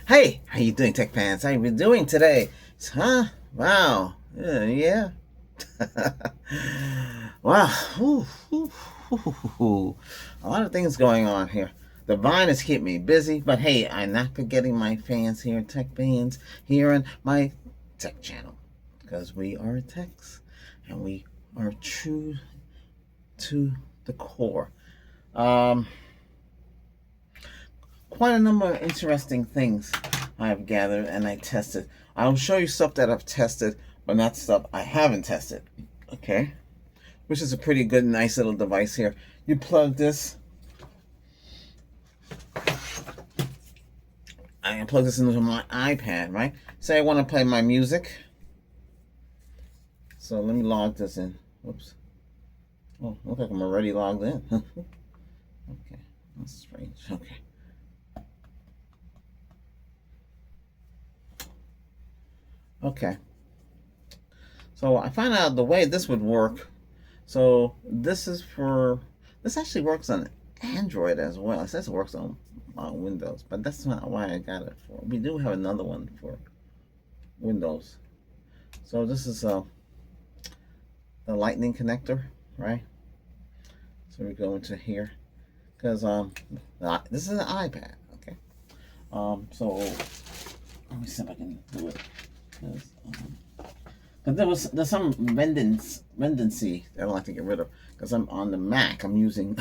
Hey, how you doing, tech fans? How you been doing today? Huh? Wow. Yeah. Wow. Ooh, ooh, ooh, ooh. A lot of things going on here. The Vine has kept me busy, but hey, I'm not forgetting my fans here, tech fans here on my tech channel, because we are techs and we are true to the core. Um, Quite a number of interesting things I've gathered and I tested. I'll show you stuff that I've tested, but not stuff I haven't tested. Okay? Which is a pretty good, nice little device here. You plug this, I plug this into my iPad, right? Say I want to play my music. So let me log this in. Whoops. Oh, looks like I'm already logged in. Okay, that's strange. Okay. Okay. So I found out the way this would work. So this actually works on Android as well. It says it works on Windows, but that's not why I got it for. We do have another one for Windows. So this is the Lightning connector, right? So we go into here because this is an iPad, okay. So let me see if I can do it because there's some redundancy that I like to get rid of because I'm on the Mac. I'm using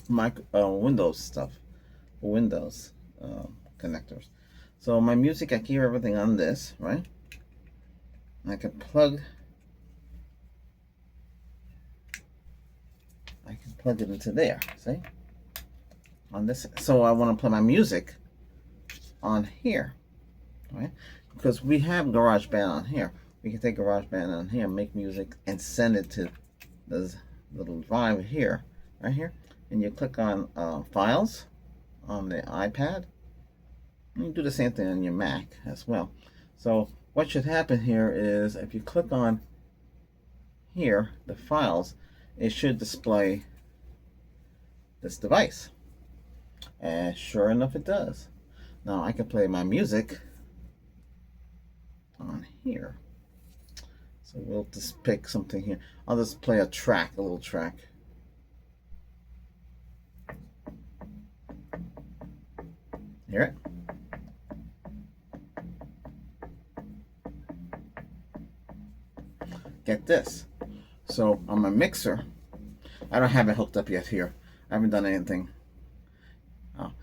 my Windows stuff for Windows connectors. So my music, I keep everything on this, right? I can plug it into there. See, on this. So I want to play my music on here, right? Because we have GarageBand on here. We can take GarageBand on here, make music, and send it to this little drive here, right here. And you click on Files on the iPad. You can do the same thing on your Mac as well. So what should happen here is if you click on here, the files, it should display this device. And sure enough, it does. Now I can play my music on here. So we'll just pick something here. I'll just play a little track. Hear it? Get this. So on my mixer, I don't have it hooked up yet here. I haven't done anything.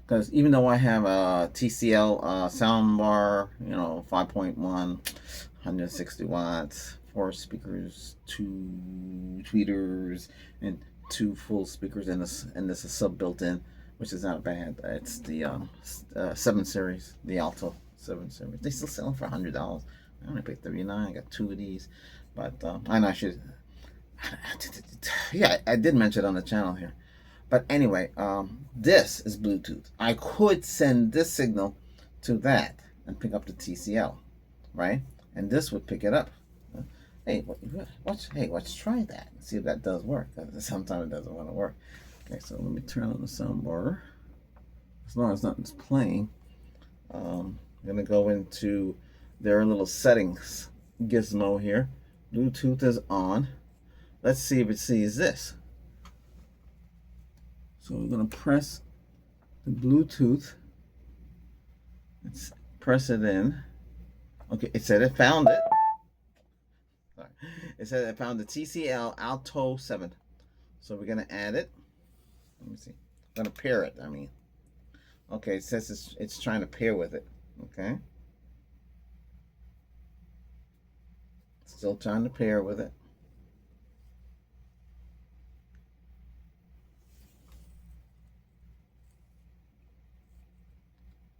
Because even though I have a TCL soundbar, 5.1, 160 watts, 4 speakers, 2 tweeters, and 2 full speakers, and this is sub built in, which is not bad. It's the 7 series, the Alto 7 series. They still sell them for $100. I only paid $39. I got 2 of these, but I know I should. Yeah, I did mention it on the channel here. But anyway, this is Bluetooth. I could send this signal to that and pick up the TCL, right? And this would pick it up. Hey, let's try that and see if that does work. Sometimes it doesn't want to work. Okay, so let me turn on the soundbar. As long as nothing's playing, I'm gonna go into their little settings gizmo here. Bluetooth is on. Let's see if it sees this. So we're going to press the Bluetooth. Let's press it in. Okay, it said it found it. Sorry. It said it found the TCL Alto 7. So we're going to add it. Let me see. I'm going to pair it, I mean. Okay, it says it's trying to pair with it. Okay. Still trying to pair with it.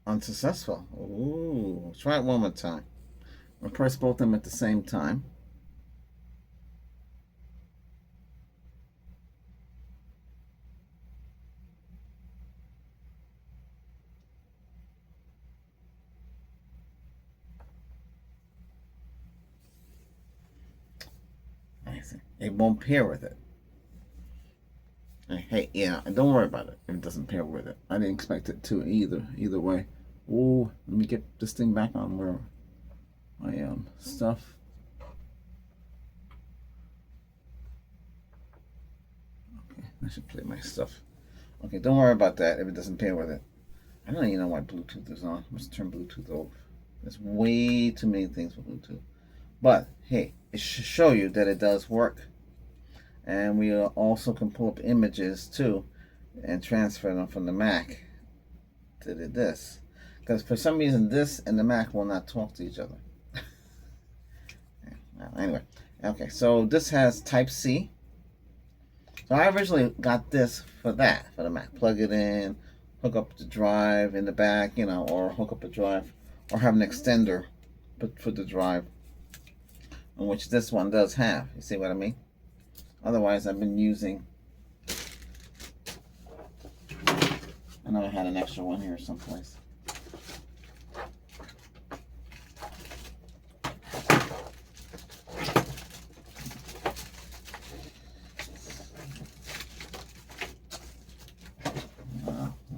Unsuccessful. Ooh, try it one more time. I'll press both of them at the same time. It won't pair with it. Hey, yeah, don't worry about it if it doesn't pair with it. I didn't expect it to either way. Oh, let me get this thing back on where my stuff. Okay, I should play my stuff. Okay, don't worry about that if it doesn't pair with it. I don't even know why Bluetooth is on. Let's turn Bluetooth off. There's way too many things with Bluetooth. But hey, it should show you that it does work. And we also can pull up images too and transfer them from the Mac to this. Because for some reason this and the Mac will not talk to each other. Anyway, okay, so this has Type-C. So I originally got this for the Mac. Plug it in, hook up the drive in the back, or hook up a drive, or have an extender for the drive, which this one does have. You see what I mean? Otherwise, I've been using, I know I had an extra one here someplace.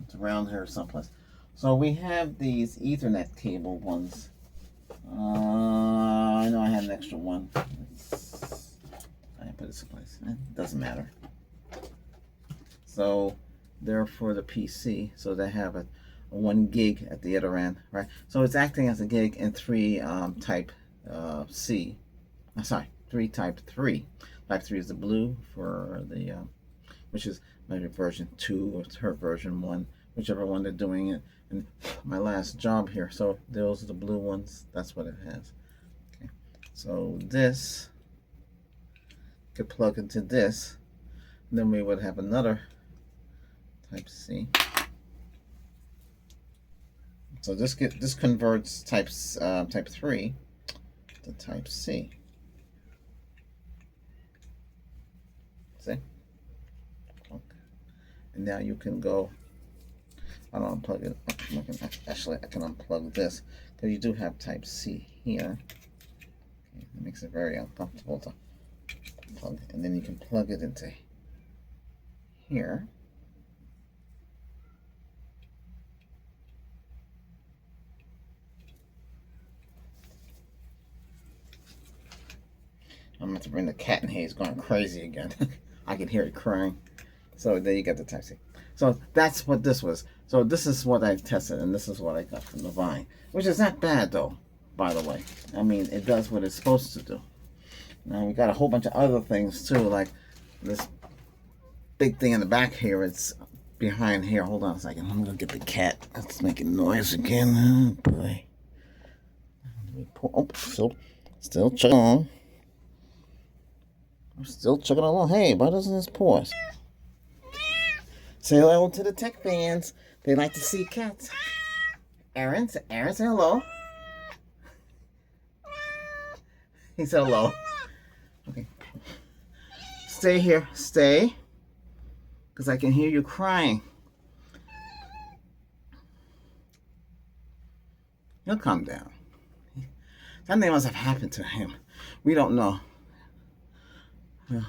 It's around here someplace. So we have these Ethernet cable ones. I know I had an extra one. I put it someplace. It doesn't matter. So they're for the PC. So they have a 1 gig at the other end, right? So it's acting as a gig in 3 type C. Sorry, 3 type 3. Type 3 is the blue for the, which is maybe version 2 or it's her version 1, whichever one they're doing it. And my last job here, so those are the blue ones. That's what it has. Okay, so this could plug into this, and then we would have another Type C. So this converts type 3 to Type C. See? Okay. And now you can go. I don't unplug it. Actually, I can unplug this because you do have Type C here. Okay, that makes it very uncomfortable to plug, and then you can plug it into here. I'm going to bring the cat in here. He's going crazy again. I can hear it crying. So there you got the Type C. So that's what this was. So this is what I tested, and this is what I got from the Vine, which is not bad though, by the way. I mean, it does what it's supposed to do. Now we got a whole bunch of other things too, like this big thing in the back here. It's behind here. Hold on a second. I'm gonna get the cat. It's making noise again. Oh boy. Oh, still chugging along. I'm still chugging along. Hey, why doesn't this pause? Say hello to the tech fans. They like to see cats. Aaron, say hello. He said hello. Okay. Stay here. Stay. Because I can hear you crying. He'll calm down. Something must have happened to him. We don't know. Well,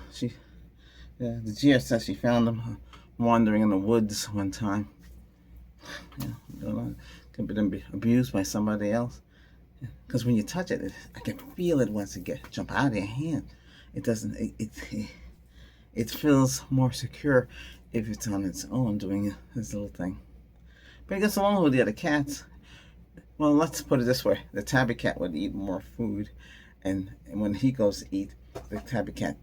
the GS says she found him wandering in the woods one time. Yeah, could be abused by somebody else. Because when you touch it, I can feel it once it jump out of your hand. It doesn't. It feels more secure if it's on its own doing this little thing. But it gets along with the other cats. Well, let's put it this way: the tabby cat would eat more food, and when he goes to eat, the tabby cat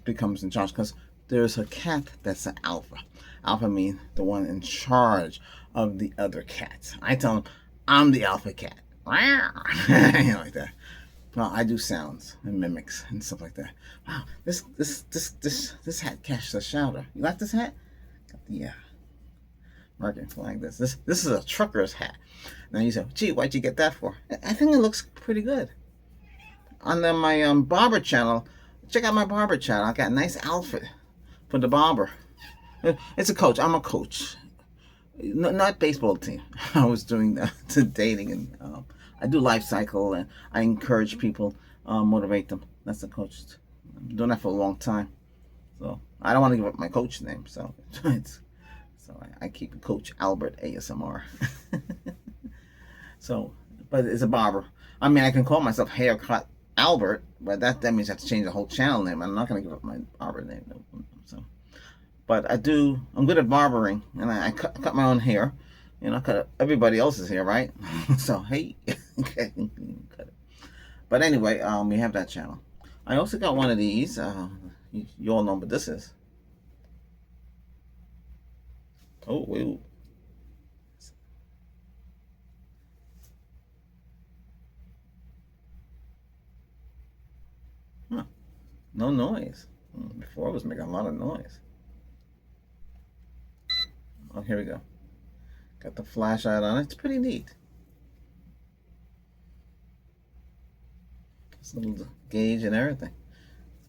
becomes in charge because there's a cat that's an alpha. Alpha means the one in charge of the other cats. I tell them, I'm the alpha cat. Like that. Well, I do sounds and mimics and stuff like that. Wow, this hat catches a shouter. You like this hat? Got the American flag. This is a trucker's hat. Now you say, gee, why'd you get that for? I think it looks pretty good. On my barber channel, check out my barber channel. I got a nice outfit for the barber. It's a coach. I'm a coach. Not baseball team. I was doing dating, and I do life cycle, and I encourage people, motivate them. That's the coach. I've been doing that for a long time. So I don't want to give up my coach name. So I keep Coach Albert ASMR. So, but it's a barber. I mean, I can call myself Haircut Albert, but that means I have to change the whole channel name. I'm not going to give up my barber name. So, but I'm good at barbering, and I cut my own hair. I cut everybody else's hair, right? So, hey, okay, cut it. But anyway, we have that channel. I also got one of these. You all know what this is. Oh, wait. Huh. No noise. Before I was making a lot of noise. Oh, here we go. Got the flashlight on it. It's pretty neat. This little gauge and everything.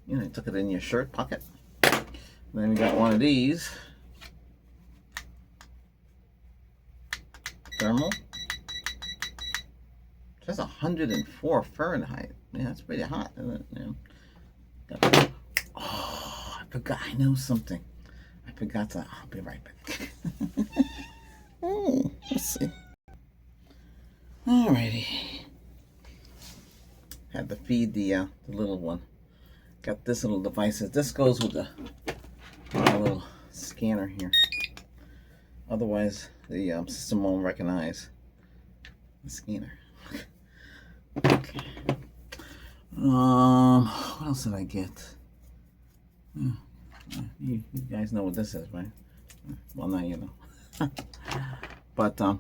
You took it in your shirt pocket. Then we got one of these. Thermal. It says 104 Fahrenheit. Yeah, that's pretty hot, isn't it? Yeah. Oh, I forgot. I know something. I forgot to. I'll be right back. Let's see. Alrighty. Had to feed the little one. Got this little device. This goes with the little scanner here. Otherwise, the system won't recognize the scanner. Okay. What else did I get? You guys know what this is, right? Well, now you know. But a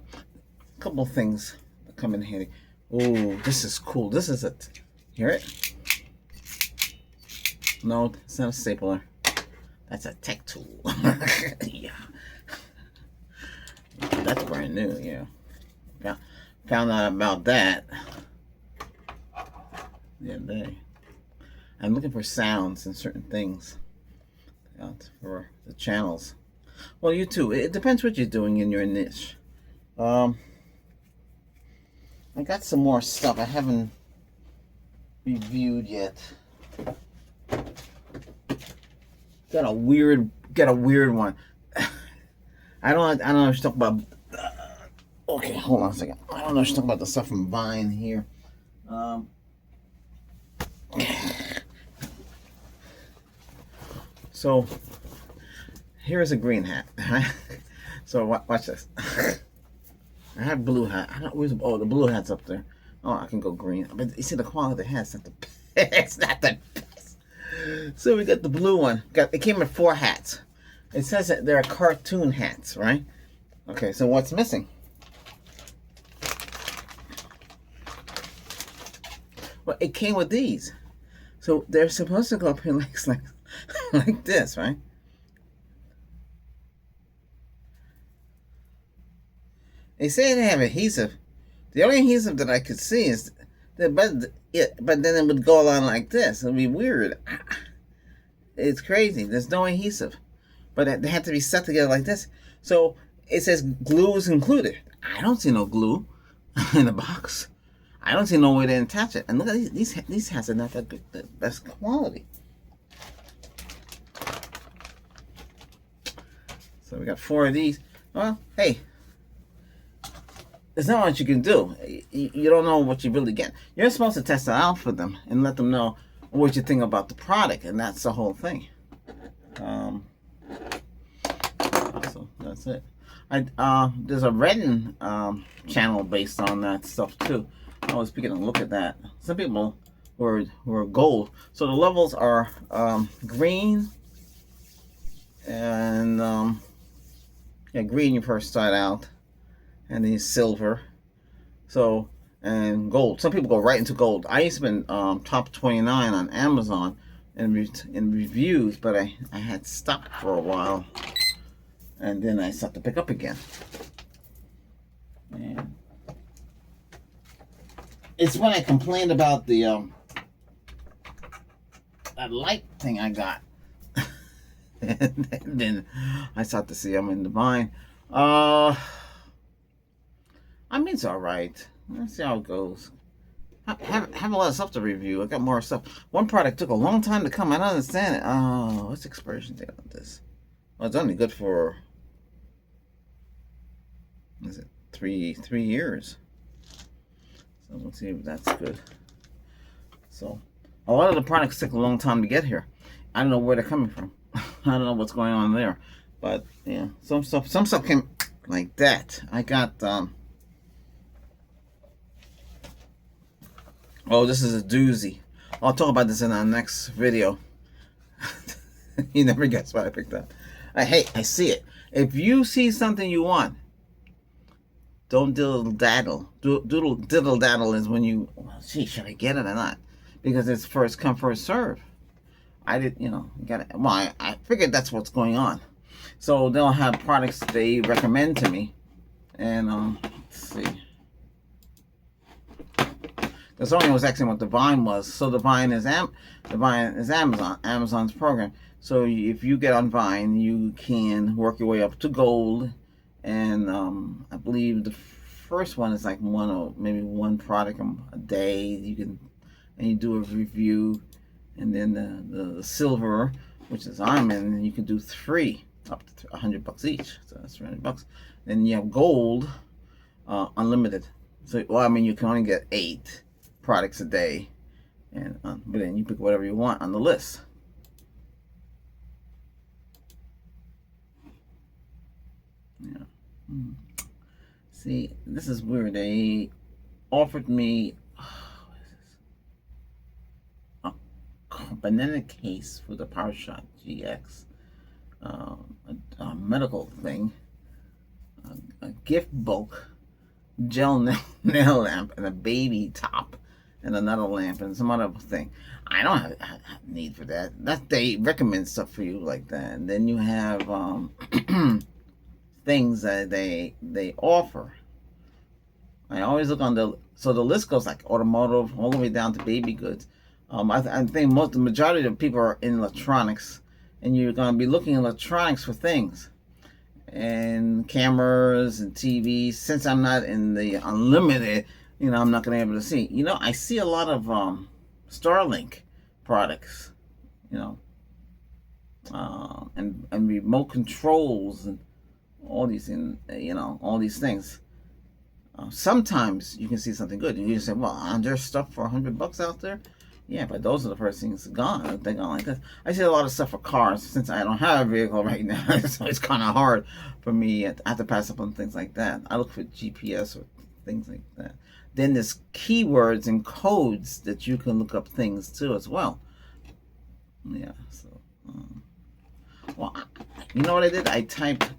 couple things that come in handy. Oh, this is cool. This is it. Hear it? No, it's not a stapler. That's a tech tool. Yeah. That's brand new, yeah. Found out about that the other day. I'm looking for sounds and certain things for the channels. Well, you too. It depends what you're doing in your niche. I got some more stuff I haven't reviewed yet. Got a weird one. I don't know if you talk about. Okay, hold on a second. I don't know if you talk about the stuff from Vine here. So here's a green hat. So watch this. I have blue hat. I don't. The blue hat's up there. Oh, I can go green. But you see the quality of the hat's not the best. It's not the best. So we got the blue one. It came with 4 hats. It says that they're cartoon hats, right? Okay, so what's missing? Well, it came with these. So they're supposed to go up your legs like this, right? They say they have adhesive. The only adhesive that I could see is but then it would go along like this. It would be weird. It's crazy. There's no adhesive. But they have to be set together like this. So it says glue is included. I don't see no glue in the box. I don't see no way to attach it. And look at these hats are not that good, the best quality. So we got 4 of these. Well, hey, there's not much you can do. You don't know what you really get. You're supposed to test it out for them and let them know what you think about the product, and that's the whole thing. So that's it. There's a Redden channel based on that stuff too. I was taking a look at that. Some people were gold. So the levels are green and green you first start out, and then silver. So and gold. Some people go right into gold. I used to be top 29 on Amazon in reviews, but I had stopped for a while, and then I started to pick up again. And it's when I complained about the that light thing I got, and then I started to see I'm in the Vine. I mean, it's all right. Let's see how it goes. I have a lot of stuff to review. I got more stuff. One product took a long time to come. I don't understand it. Oh, what's the expiration date on this? Well, it's only good for, is it three years? So let's see if that's good. So a lot of the products take a long time to get here. I don't know where they're coming from. I don't know what's going on there. But yeah, some stuff came like that. I got oh, this is a doozy. I'll talk about this in our next video. You never guess what I picked up. I see it. If you see something you want, don't diddle daddle. Diddle daddle is when you, well, gee, should I get it or not? Because it's first come, first serve. I did, got it. Well, I figured that's what's going on. So they'll have products they recommend to me, and let's see. The Sony was asking what the Vine was. So the Vine is Amazon, Amazon's program. So if you get on Vine, you can work your way up to gold, and I believe the first one is like maybe one product a day. You can, and you do a review, and then the silver, which is I'm in, and you can do 3 up to $100 each. So that's $300. Then you have gold, unlimited. So well, I mean, you can only get 8 products a day, and but then you pick whatever you want on the list. Yeah. See, this is weird. They offered me what is this? A banana case for the PowerShot GX, a medical thing, a gift bulk, gel nail lamp, and a baby top, and another lamp, and some other thing. I don't have need for that. They recommend stuff for you like that. And then you have things that they offer. I always look on the list goes like automotive all the way down to baby goods. I think the majority of people are in electronics, and you're going to be looking at electronics for things and cameras and TVs. Since I'm not in the unlimited, I'm not going to be able to see. I see a lot of Starlink products, and remote controls and all these things, all these things. Sometimes you can see something good, and you say, "Well, aren't there stuff for $100 out there?" Yeah, but those are the first things gone. They're gone like this. I see a lot of stuff for cars since I don't have a vehicle right now, so it's kind of hard for me. I have to pass up on things like that. I look for GPS or things like that. Then there's keywords and codes that you can look up things too as well. Yeah. So, well, you know what I did? I typed.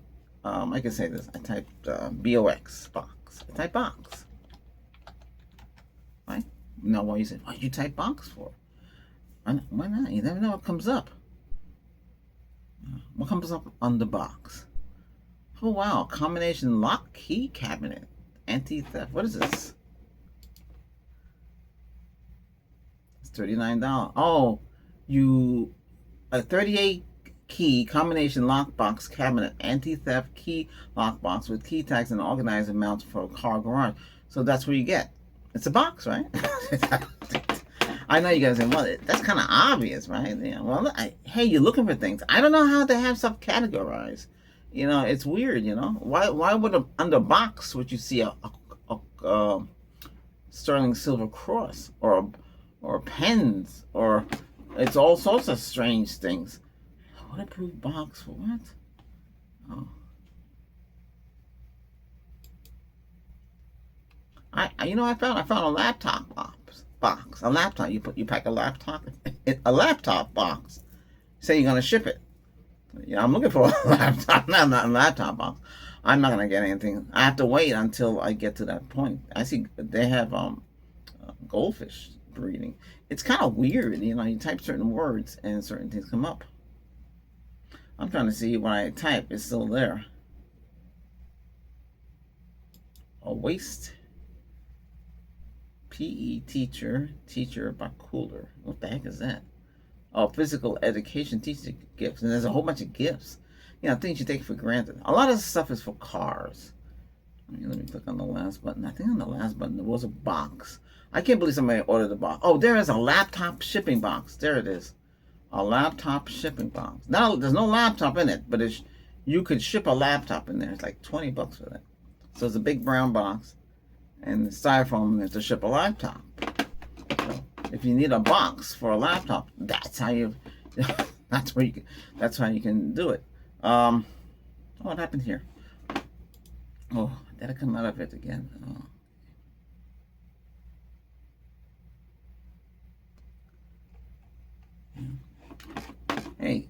I can say this. I typed box. I typed box. Right? Now, why you say, why you type box for? Why not? You never know what comes up. What comes up on the box? Oh wow! Combination lock key cabinet, anti-theft. What is this? It's $39. Oh, a 38 key combination lockbox cabinet, anti-theft key lockbox with key tags and organizer mounts for a car garage. So that's what you get. It's a box, right? I know you guys say, well, that's kind of obvious, right? Yeah. Well, hey, you're looking for things. I don't know how they have stuff categorized. It's weird. Why would under box would you see a sterling silver cross or pens or it's all sorts of strange things. Waterproof box for what? Oh. I found a laptop box. A laptop. You pack a laptop box. Say you're gonna ship it. I'm looking for a laptop, not a laptop box. I'm not gonna get anything. I have to wait until I get to that point. I see they have goldfish breeding. It's kind of weird, you type certain words and certain things come up. I'm trying to see what I type is still there. A waste. PE teacher by Cooler. What the heck is that? Oh, physical education teacher gifts. And there's a whole bunch of gifts. Things you take for granted. A lot of this stuff is for cars. Let me click on the last button. I think on the last button there was a box. I can't believe somebody ordered a box. Oh, there is a laptop shipping box. There it is. A laptop shipping box. Now, there's no laptop in it, but you could ship a laptop in there. It's like $20 for that. So it's a big brown box. and styrofoam to ship a laptop. So if you need a box for a laptop, that's how you that's how you can do it. What happened here? Oh, did I come out of it again? Oh. Hey,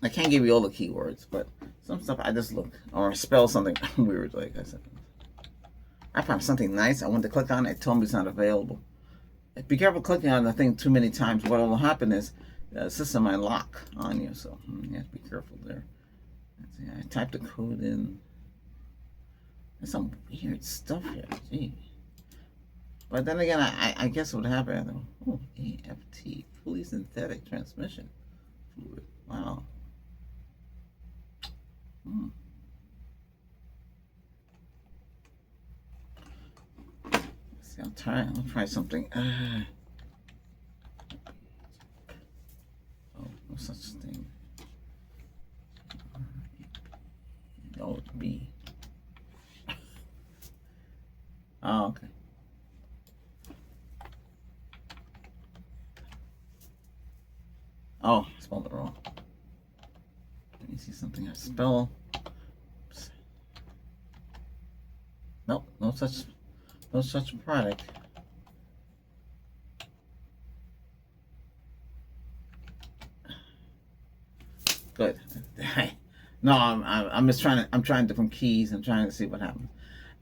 I can't give you all the keywords, but some stuff I just look or spell something weird, like I said. I found something nice. I went to click on it. It told me it's not available. Be careful clicking on the thing too many times. What will happen is the system might lock on you, so you have to be careful there. Let's see, I typed the code in. There's some weird stuff here. Gee. But then again, I guess what happened. Oh, AFT, fully synthetic transmission fluid. Wow. See, I'll try something. Oh, no such thing. Oh, B. Oh, okay. Oh, I spelled it wrong. Let me see something I spell. Oops. Nope, no such product. Good. No, I'm just trying to. I'm trying different keys and trying to see what happens.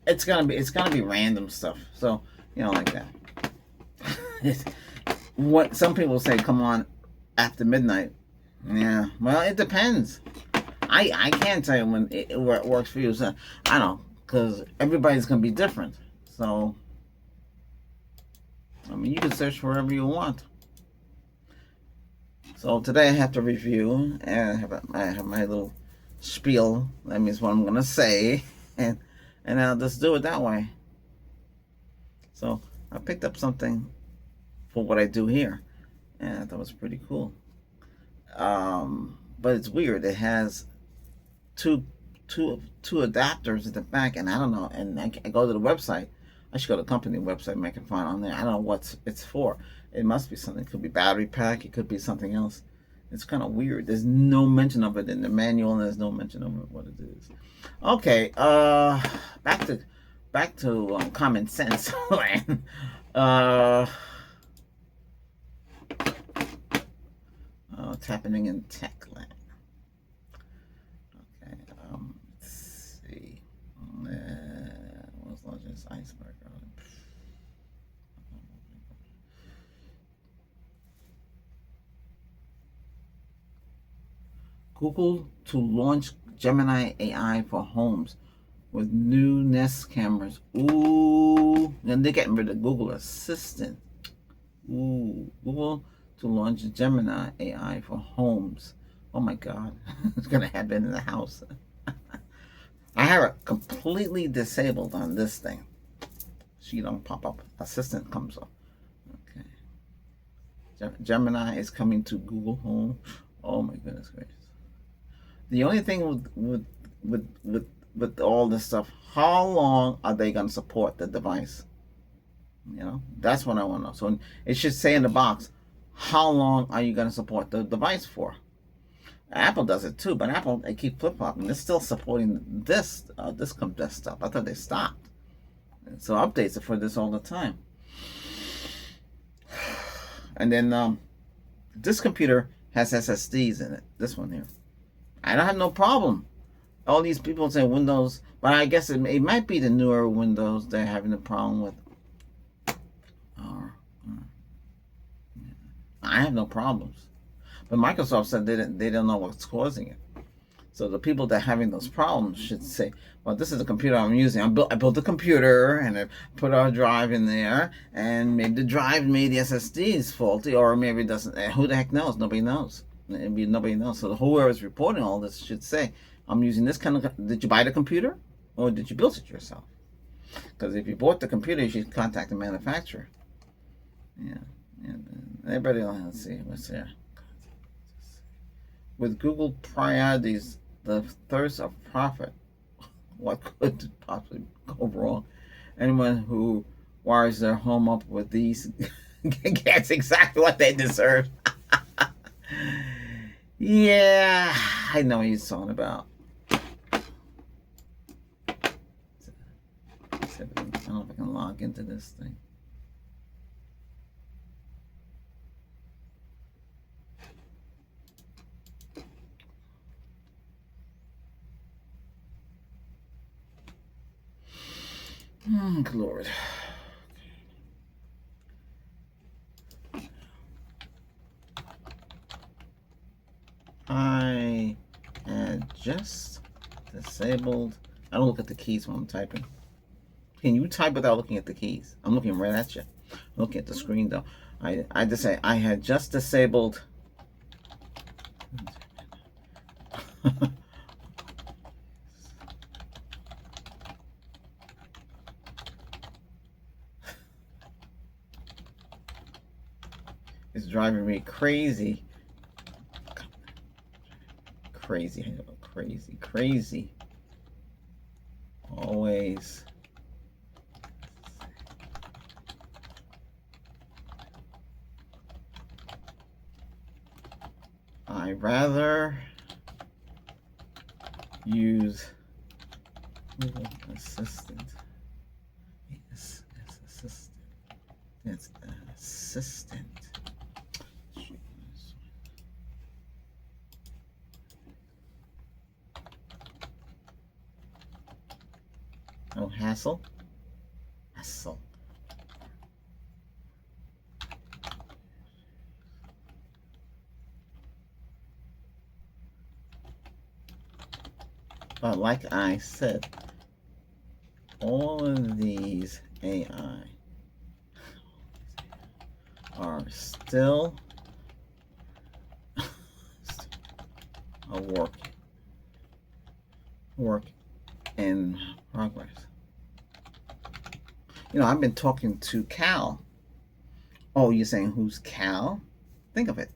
It's gonna be random stuff. So like that. What some people say, come on after midnight. Yeah. Well, it depends. I can't tell you when it works for you. So I don't know, because everybody's gonna be different. So I mean, you can search wherever you want. So today I have to review, and I have my little spiel. That means what I'm gonna say, and I'll just do it that way. So I picked up something for what I do here, and I thought it was pretty cool. But it's weird. It has two adapters at the back, and I don't know. And I go to the website. I should go to the company website and I can find on there. I don't know what it's for. It must be something. It could be battery pack. It could be something else. It's kind of weird. There's no mention of it in the manual, and there's no mention of what it is. Okay. Back to common sense land. What's happening in tech land? Okay. Let's see. What's the largest iceberg? Google to launch Gemini AI for homes with new Nest cameras. Ooh, and they're getting rid of Google Assistant. Ooh, Google to launch Gemini AI for homes. Oh my God, it's gonna happen in the house. I have it completely disabled on this thing. She don't pop up. Assistant comes up. Okay. Gemini is coming to Google Home. Oh my goodness gracious. The only thing with all this stuff, how long are they going to support the device? That's what I want to know. So it should say in the box, how long are you going to support the device for? Apple does it too, but Apple, they keep flip-flopping. They're still supporting this desktop. I thought they stopped. So updates are for this all the time. And then this computer has SSDs in it. This one here. I don't have no problem. All these people say Windows, but I guess it might be the newer Windows they're having a problem with. I have no problems, but Microsoft said they don't know what's causing it. So the people that are having those problems should say, well, this is the computer I'm using. I built a computer and I put a drive in there, and maybe the drive made the SSD is faulty, or maybe it doesn't. Who the heck knows? Nobody knows. Nobody knows. So whoever is reporting all this should say, I'm using this kind of. Did you buy the computer, or did you build it yourself? Because if you bought the computer, you should contact the manufacturer. Yeah. Everybody, let's see what's there. With Google priorities, the thirst of profit, what could possibly go wrong? Anyone who wires their home up with these gets exactly what they deserve. Yeah, I know what he's talking about. I don't know if I can log into this thing. Oh, good Lord. I had just disabled. I don't look at the keys when I'm typing. Can you type without looking at the keys? I'm looking right at you. I'm looking at the screen though. I just say I had just disabled. It's driving me crazy. Crazy. Always. I rather use Google Assistant. It's assistant. It's assistant. No hassle. But like I said, all of these AI are still a work in progress. You know, I've been talking to Cal. Oh, you're saying who's Cal? Think of it.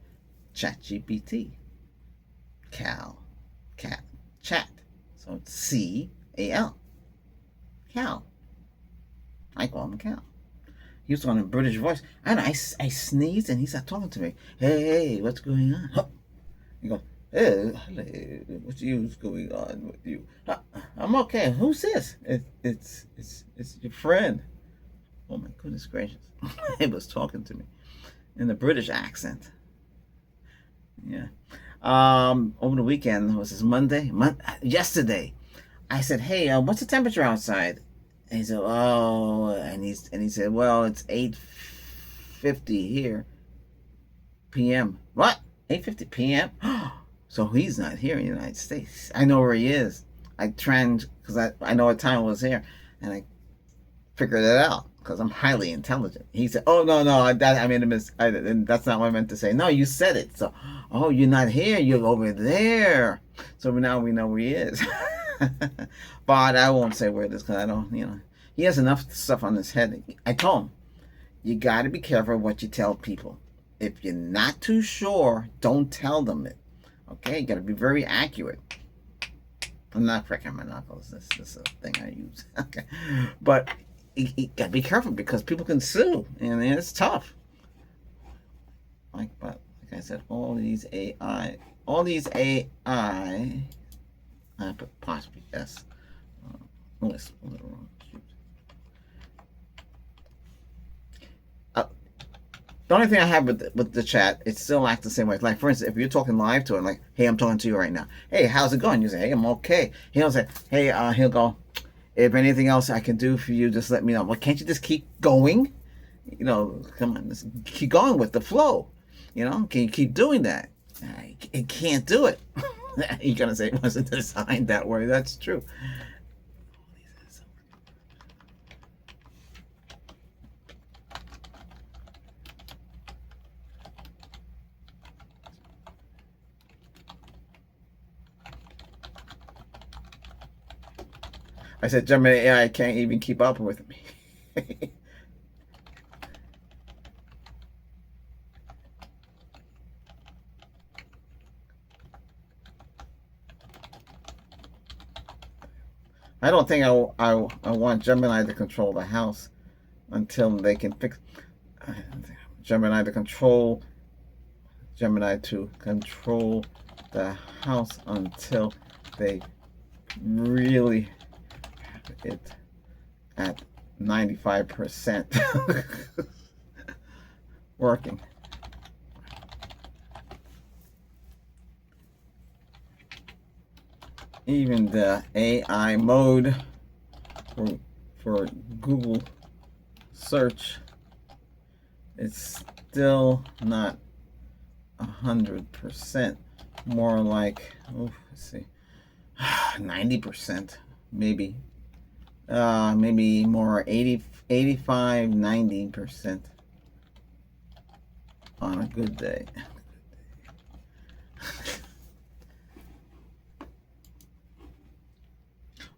ChatGPT. Cal. Chat. So it's C-A-L. Cal. I call him Cal. He was on a British voice. And I sneezed and he started talking to me. Hey, what's going on? Huh. He goes, hey, what's going on with you? I'm okay. Who's this? It's your friend. Oh my goodness gracious. He was talking to me in the British accent. Yeah. Over the weekend, was this Monday? Yesterday, I said, "Hey, what's the temperature outside?" And he said, "Oh," and he said, "Well, it's 8:50 here, p.m." What? 8:50 p.m. So he's not here in the United States. I know where he is. I trend because I know what time it was here, and I figured it out because I'm highly intelligent. He said, "Oh no, I made a mistake. That's not what I meant to say." No, you said it. So, oh, you're not here. You're over there. So now we know where he is. But I won't say where it is because I don't. He has enough stuff on his head. I told him, you got to be careful what you tell people. If you're not too sure, don't tell them it. Okay, you got to be very accurate. I'm not cracking my knuckles. This is a thing I use. Okay, but you got to be careful because people can sue, and it's tough. Like I said, all these AI, I put possibly S. Oh, I spelled it wrong. Shoot. The only thing I have with the chat, it still acts the same way. Like, for instance, if you're talking live to it, like, hey, I'm talking to you right now. Hey, how's it going? You say, hey, I'm okay. He'll say, hey, he'll go, if anything else I can do for you, just let me know. Well, can't you just keep going? Come on, just keep going with the flow. Can you keep doing that? It can't do it. You're going to say it wasn't designed that way. That's true. I said, Gemini AI can't even keep up with me. I don't think I want Gemini to control the house until they can fix Gemini to control the house until they really have it at 95% working. Even the AI mode for Google search, it's still not 100%. More like, let's see, 90%, maybe. Maybe more 85, 90% on a good day.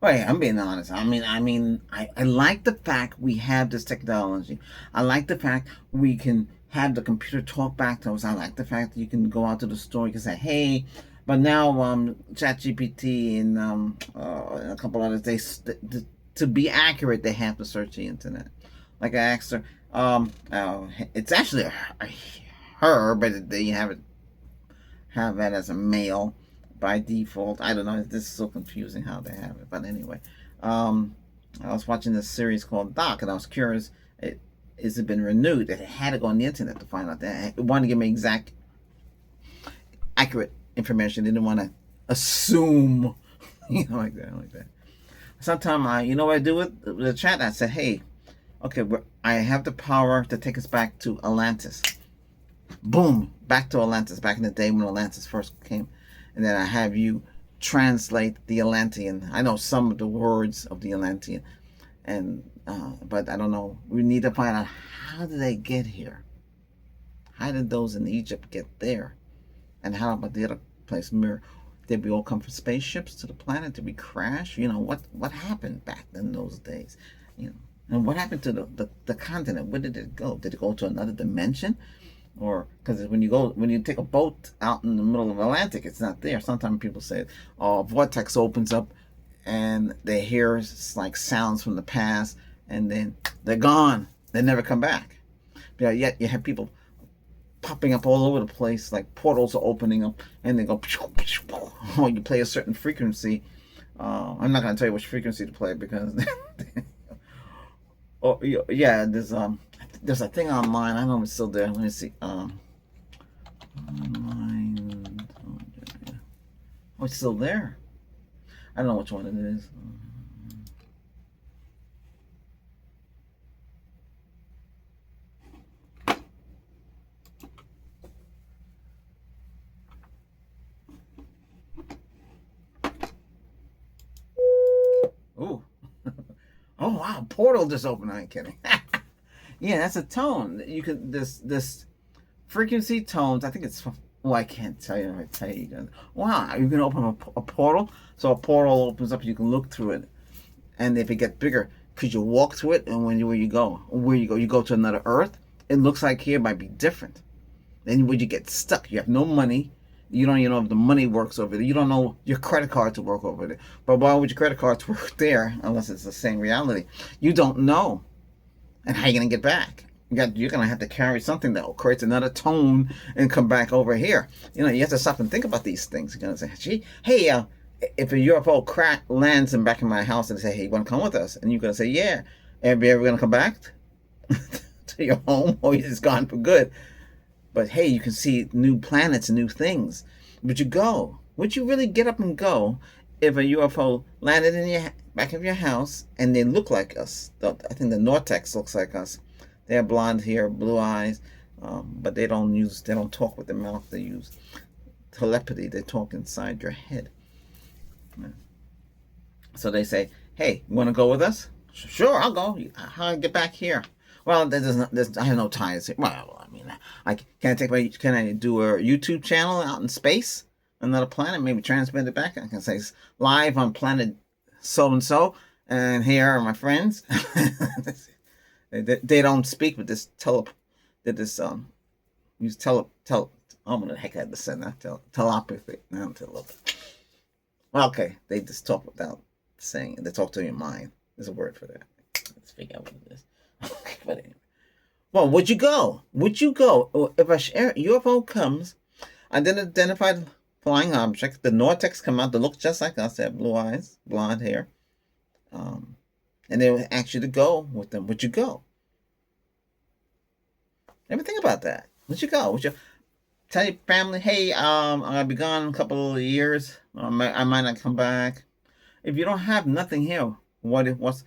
Wait, I'm being honest. I like the fact we have this technology. I like the fact we can have the computer talk back to us. I like the fact that you can go out to the store, you can say, hey, but now ChatGPT and a couple others, to be accurate, they have to search the internet. Like I asked her, it's actually her, but they have that as a male by default. I don't know. This is so confusing how they have it. But anyway, I was watching this series called Doc, and I was curious, has it been renewed? It had to go on the internet to find out that. It wanted to give me exact, accurate information. They didn't want to assume, like that. Sometimes, what I do with the chat? I said, hey, okay, I have the power to take us back to Atlantis. Boom, back to Atlantis, back in the day when Atlantis first came. And then I have you translate the Atlantean. I know some of the words of the Atlantean, but I don't know. We need to find out, how did they get here? How did those in Egypt get there? And how about the other place, Mir? Did we all come from spaceships to the planet? Did we crash? What happened back in those days? And what happened to the continent? Where did it go? Did it go to another dimension? Or because when you take a boat out in the middle of the Atlantic, it's not there. Sometimes people say, a vortex opens up and they hear like sounds from the past, and then they're gone. They never come back. But yet you have people popping up all over the place, like portals are opening up, and they go, oh, you play a certain frequency. I'm not going to tell you which frequency to play because, yeah, there's a thing online. I don't know if it's still there. Let me see. Online. Oh, it's still there. I don't know which one it is. Ooh. Oh wow, portal just opened. I ain't kidding. Yeah, that's a tone. You could this frequency tones. I think it's. Well, I can't tell you. I tell you. Wow, you can open a portal. So a portal opens up. You can look through it, and if it gets bigger, could you walk through it? And where you go, you go to another Earth. It looks like here might be different. Then would you get stuck? You have no money. You don't even know if the money works over there. You don't know your credit card to work over there. But why would your credit cards work there unless it's the same reality? You don't know. And how are you going to get back? You're going to have to carry something that creates another tone and come back over here. You have to stop and think about these things. You're going to say, gee, hey, if a UFO lands back in my house and say, hey, you want to come with us? And you're going to say, yeah. Are you ever going to come back to your home, or you're just gone for good? But hey, you can see new planets and new things. Would you go? Would you really get up and go if a UFO landed in your back of your house and they look like us? I think the Nortex looks like us. They have blonde hair, blue eyes, but they don't talk with their mouth. They use telepathy. They talk inside your head. So they say, hey, you want to go with us? Sure, I'll go. How do I get back here? Well, I have no ties. Well, I mean, can I do a YouTube channel out in space, another planet, maybe transmit it back? I can say live on planet so and so, and here are my friends. They don't speak, but use I'm gonna heck out the center telepathy. Well, okay, they just talk without saying. They talk to your mind. There's a word for that. Let's figure out what it is. But anyway. Well, would you go? Would you go if a UFO comes, unidentified flying object? The Nortex come out. They look just like us. They have blue eyes, blonde hair, and they would ask you to go with them. Would you go? Ever think about that? Would you go? Would you tell your family, hey, I'm gonna be gone a couple of years. I might not come back. If you don't have nothing here, what else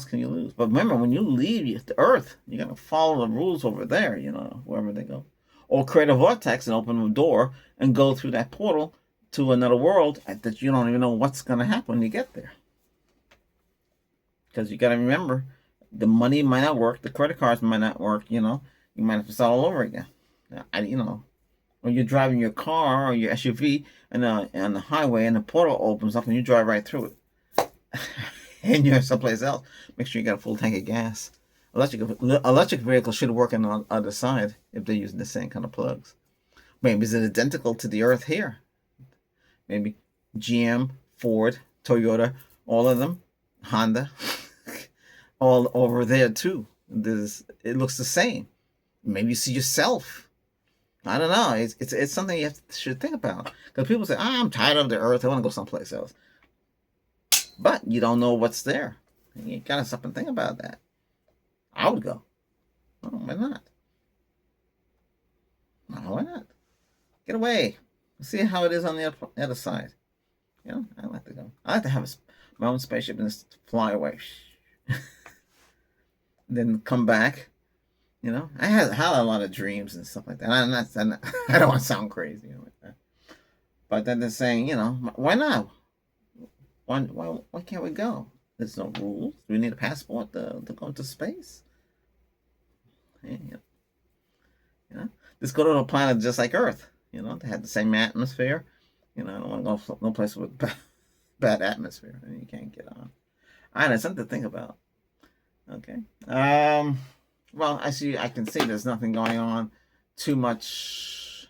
can you lose? But remember, when you leave the Earth, you're gonna follow the rules over there. Wherever they go, or create a vortex and open a door and go through that portal to another world that you don't even know what's gonna happen when you get there. Because you gotta remember, the money might not work, the credit cards might not work. You might have to start all over again. Or you're driving your car or your SUV and on the highway and the portal opens up and you drive right through it. And you're someplace else. Make sure you got a full tank of gas. Electric vehicles should work on the other side if they're using the same kind of plugs. Maybe it's identical to the Earth here. Maybe GM, Ford, Toyota, all of them, Honda, all over there too. It looks the same. Maybe you see yourself. I don't know. It's something you should think about. Because people say, I'm tired of the Earth. I want to go someplace else. But you don't know what's there. You gotta stop and think about that. I would go. Oh, why not? Why not? Get away. See how it is on the other side. I like to go. I like to have my own spaceship and just fly away. Then come back. I had a lot of dreams and stuff like that. I don't want to sound crazy like that. But then they're saying, why not? Why can't we go? There's no rules. Do we need a passport to go into space? Just go to a planet just like Earth. They have the same atmosphere. I don't want to go no place with bad atmosphere. You can't get on. All right, it's something to think about. Okay. Well, I can see there's nothing going on too much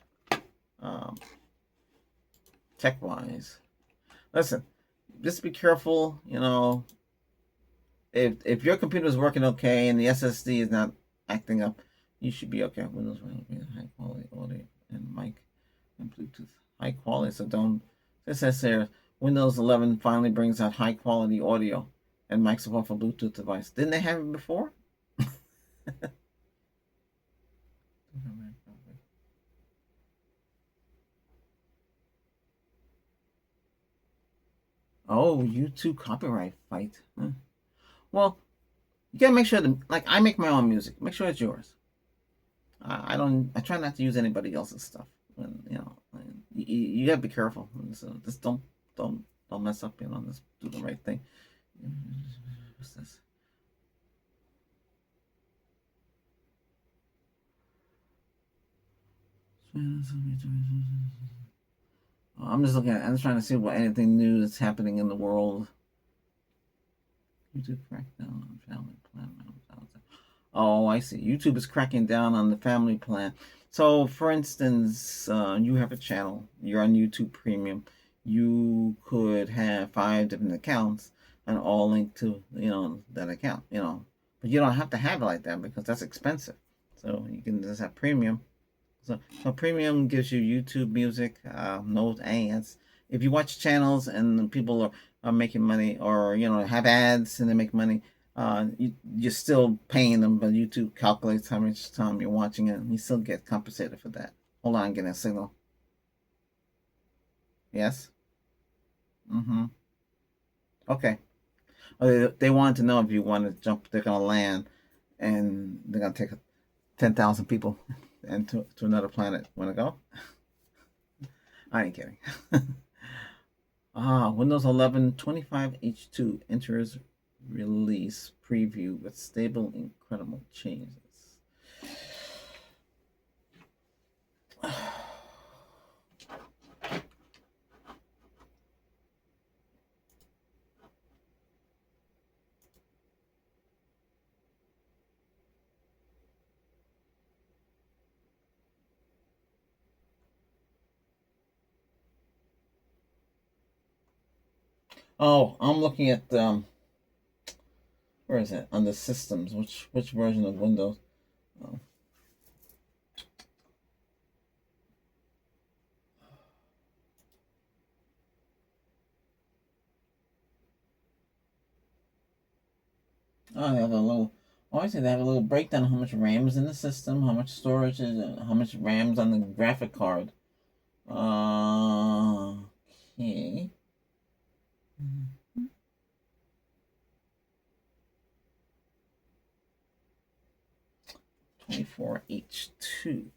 tech-wise. Listen, just be careful. If your computer is working okay and the SSD is not acting up, you should be okay. Windows high quality audio and mic and Bluetooth high quality. So don't. It says here, Windows 11 finally brings out high quality audio and mic support for Bluetooth device. Didn't they have it before? Oh, YouTube copyright fight. Huh. Well, you gotta make sure like I make my own music. Make sure it's yours. I don't. I try not to use anybody else's stuff. You gotta be careful. So just don't mess up. Just do the right thing. What's this? I'm just looking at. I'm just trying to see what anything new that's happening in the world. YouTube crackdown on family plan. Oh, I see. YouTube is cracking down on the family plan. So, for instance, you have a channel. You're on YouTube Premium. You could have 5 different accounts and all linked to that account. But you don't have to have it like that because that's expensive. So you can just have Premium. So Premium gives you YouTube music, no ads. If you watch channels and people are making money, or have ads and they make money, you're still paying them, but YouTube calculates how much time you're watching it, and you still get compensated for that. Hold on, I'm getting a signal. Yes. Mm-hmm. Okay. They wanted to know if you want to jump. They're gonna land, and they're gonna take 10,000 people and to another planet. Want to go? I ain't kidding. Windows 11 25H2 enters release preview with stable, incredible changes. Oh, I'm looking at where is it on the systems? Which version of Windows? Oh, they have a little. Oh, I see. They have a little breakdown of how much RAM is in the system, how much storage is, how much RAM's on the graphic card. Okay. 24H2.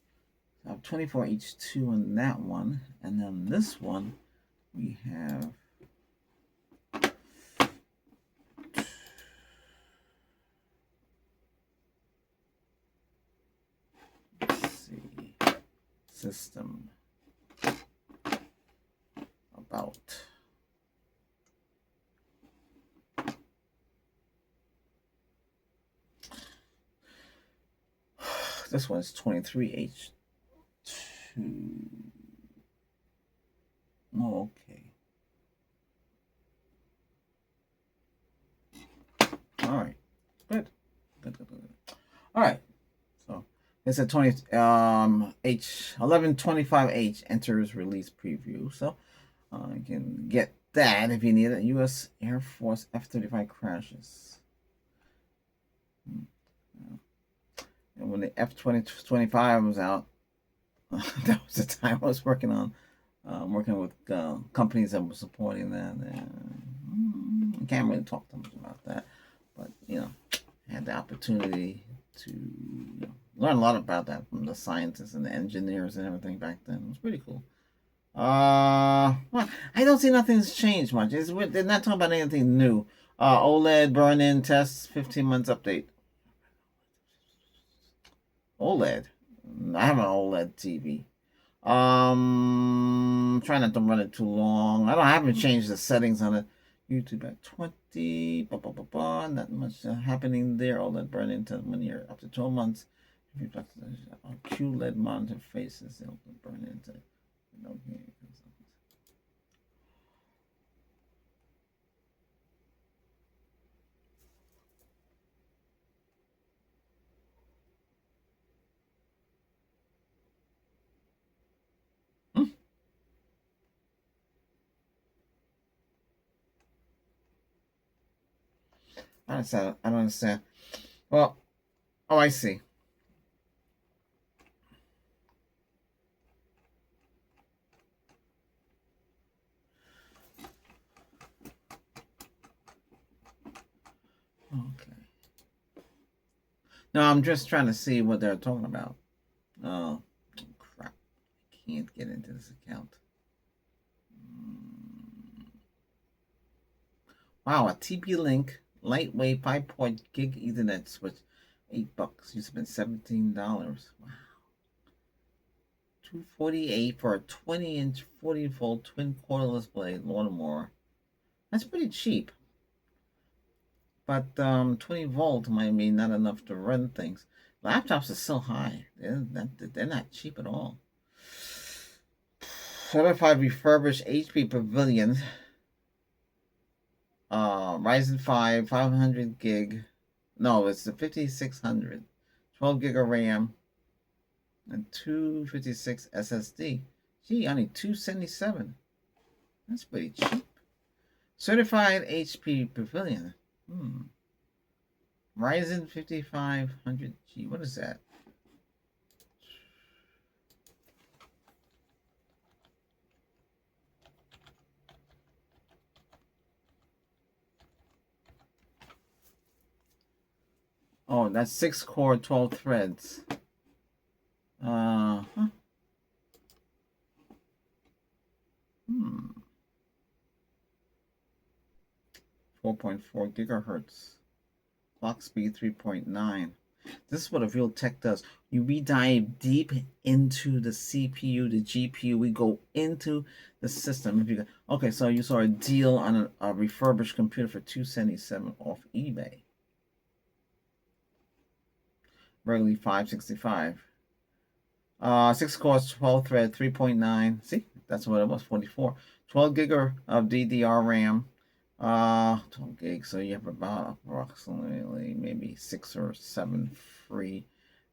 I have 24H2 on that one, and then this one we have. Let's see. System about. This one's 23H2. Oh, okay. All right. Good. Good. All right. So it's a 20 H1125H enters release preview. So you can get that if you need it. U.S. Air Force F-35 crashes. And when the F-2025 was out, that was the time I was working on, working with companies that were supporting that. I can't really talk too much about that, but I had the opportunity to learn a lot about that from the scientists and the engineers and everything back then. It was pretty cool. Well, I don't see nothing's changed much. They're not talking about anything new. OLED burn-in tests, 15 months update. OLED. I have an OLED TV. Try not to run it too long. I haven't changed the settings on it. YouTube at 20. Not much happening there. OLED burn-in test 1 year up to 12 months. QLED monitor faces. They'll burn into. Okay. I don't understand. Well, oh, I see. Okay. No, I'm just trying to see what they're talking about. Oh, crap. I can't get into this account. Wow, a TP-Link lightweight 5-port gig Ethernet switch, $8. You spent $17. Wow. $248 for a 20-inch 40-volt twin cordless blade lawnmower. That's pretty cheap. But 20 volt might be not enough to run things. Laptops are still high. They're not cheap at all. Certified refurbished HP Pavilion. Ryzen 5, 500 gig. No, it's the 5600. 12 gig of RAM. And 256 SSD. Gee, only 277. That's pretty cheap. Certified HP Pavilion. Ryzen 5500G. What is that? Oh, that's 6 core, 12 threads. 4.4 gigahertz. Clock speed 3.9. This is what a Realtek does. We dive deep into the CPU, the GPU. We go into the system. Okay, so you saw a deal on a refurbished computer for $277 off eBay. Regularly $565. 6 cores, 12 thread, 3.9. See, that's what it was. 44. 12 gig of DDR RAM. 12 gigs. So you have about approximately maybe 6 or 7 free.